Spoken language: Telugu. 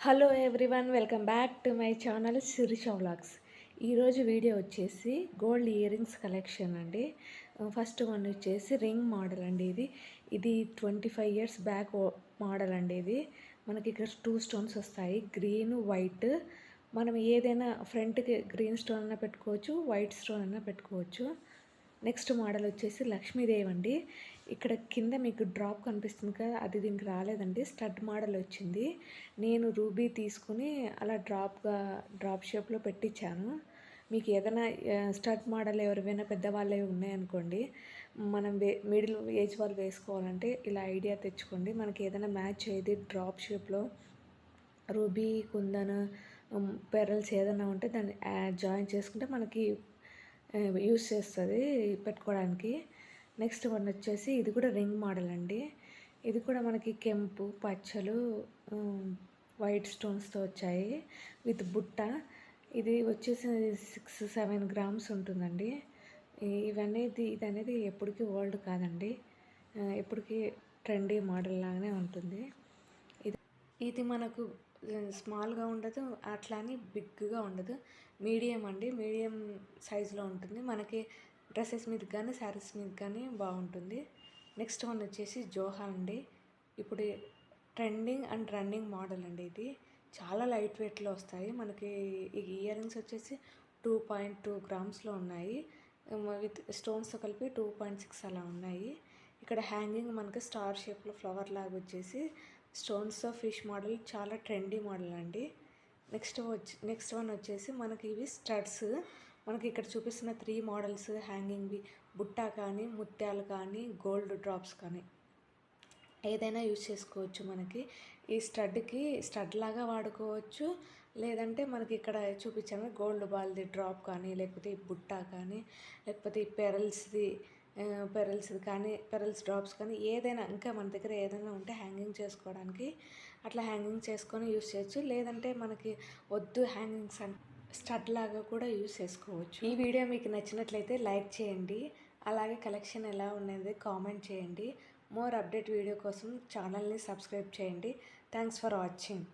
Hello everyone, welcome back to my channel Sirisha vlogs. ఈరోజు వీడియో వచ్చేసి గోల్డ్ ఇయర్ రింగ్స్ కలెక్షన్ అండి. ఫస్ట్ వన్ వచ్చేసి రింగ్ మోడల్ అండి. ఇది 25 ఇయర్స్ బ్యాక్ మోడల్ అండి. ఇది మనకి ఇక్కడ 2 స్టోన్స్ వస్తాయి, గ్రీన్ వైట్. మనం ఏదైనా ఫ్రంట్కి గ్రీన్ స్టోన్ అన్నా పెట్టుకోవచ్చు, వైట్ స్టోన్ అన్నా పెట్టుకోవచ్చు. నెక్స్ట్ మోడల్ వచ్చేసి లక్ష్మీదేవి అండి. ఇక్కడ కింద మీకు డ్రాప్ కనిపిస్తుంది కదా, అది దీనికి రాలేదండి, స్టడ్ మోడల్ వచ్చింది. నేను రూబీ తీసుకుని అలా డ్రాప్ షేప్లో పెట్టించాను. మీకు ఏదైనా స్టడ్ మోడల్ ఎవరివైనా పెద్దవాళ్ళవి ఉన్నాయనుకోండి, మనం మిడిల్ ఏజ్ వాళ్ళు వేసుకోవాలంటే ఇలా ఐడియా తెచ్చుకోండి. మనకి ఏదైనా మ్యాచ్ అయ్యేది డ్రాప్ షేప్లో రూబీ, కుందన్, పెరల్స్ ఏదైనా ఉంటే దాన్ని జాయిన్ చేసుకుంటే మనకి యూస్ చేస్తుంది పెట్టుకోవడానికి. నెక్స్ట్ వన్ వచ్చేసి ఇది కూడా రింగ్ మోడల్ అండి. ఇది కూడా మనకి కెంపు, పచ్చలు, వైట్ స్టోన్స్తో వచ్చాయి విత్ బుట్ట. ఇది వచ్చేసి 6-7 గ్రామ్స్ ఉంటుందండి. ఇది అనేది ఎప్పటికీ ఓల్డ్ కాదండి, ఎప్పటికీ ట్రెండీ మోడల్ లాగానే ఉంటుంది. ఇది మనకు స్మాల్గా ఉండదు, అట్లా అని బిగ్గా ఉండదు, మీడియం అండి. మీడియం సైజులో ఉంటుంది. మనకి డ్రెస్సెస్ మీద కానీ శారీస్ మీద కానీ బాగుంటుంది. నెక్స్ట్ వన్ వచ్చేసి జోహా అండి. ఇప్పుడు ట్రెండింగ్ అండ్ రన్నింగ్ మోడల్ అండి. ఇది చాలా లైట్ వెయిట్లో వస్తాయి మనకి. ఈ ఇయర్ రింగ్స్ వచ్చేసి 2.2 గ్రామ్స్లో ఉన్నాయి, విత్ స్టోన్స్తో కలిపి 2.6 అలా ఉన్నాయి. ఇక్కడ హ్యాంగింగ్ మనకి స్టార్ షేప్లో ఫ్లవర్ లాగా వచ్చేసి స్టోన్స్తో ఫిష్ మోడల్, చాలా ట్రెండీ మోడల్ అండి. నెక్స్ట్ వన్ వచ్చేసి మనకి ఇవి స్టడ్స్. మనకి ఇక్కడ చూపిస్తున్న 3 మోడల్స్ హ్యాంగింగ్వి, బుట్టా కానీ, ముత్యాలు కానీ, గోల్డ్ డ్రాప్స్ కానీ ఏదైనా యూజ్ చేసుకోవచ్చు. మనకి ఈ స్టడ్ లాగా వాడుకోవచ్చు, లేదంటే మనకి ఇక్కడ చూపించాము గోల్డ్ బాల్ది డ్రాప్ కానీ, లేకపోతే ఈ బుట్టా కానీ, లేకపోతే ఈ పెరల్స్ కానీ, పెరల్స్ డ్రాప్స్ కానీ, ఏదైనా ఇంకా మన దగ్గర ఏదైనా ఉంటే హ్యాంగింగ్ చేసుకోవడానికి అట్లా హ్యాంగింగ్ చేసుకొని యూస్ చేయొచ్చు. లేదంటే మనకి వద్దు హ్యాంగింగ్స్ స్టడ్ లాగా కూడా యూస్ చేసుకోవచ్చు. ఈ వీడియో మీకు నచ్చినట్లయితే లైక్ చేయండి, అలాగే కలెక్షన్ ఎలా ఉన్నది కామెంట్ చేయండి. మోర్ అప్డేట్ వీడియో కోసం ఛానల్ని సబ్స్క్రైబ్ చేయండి. Thanks for watching.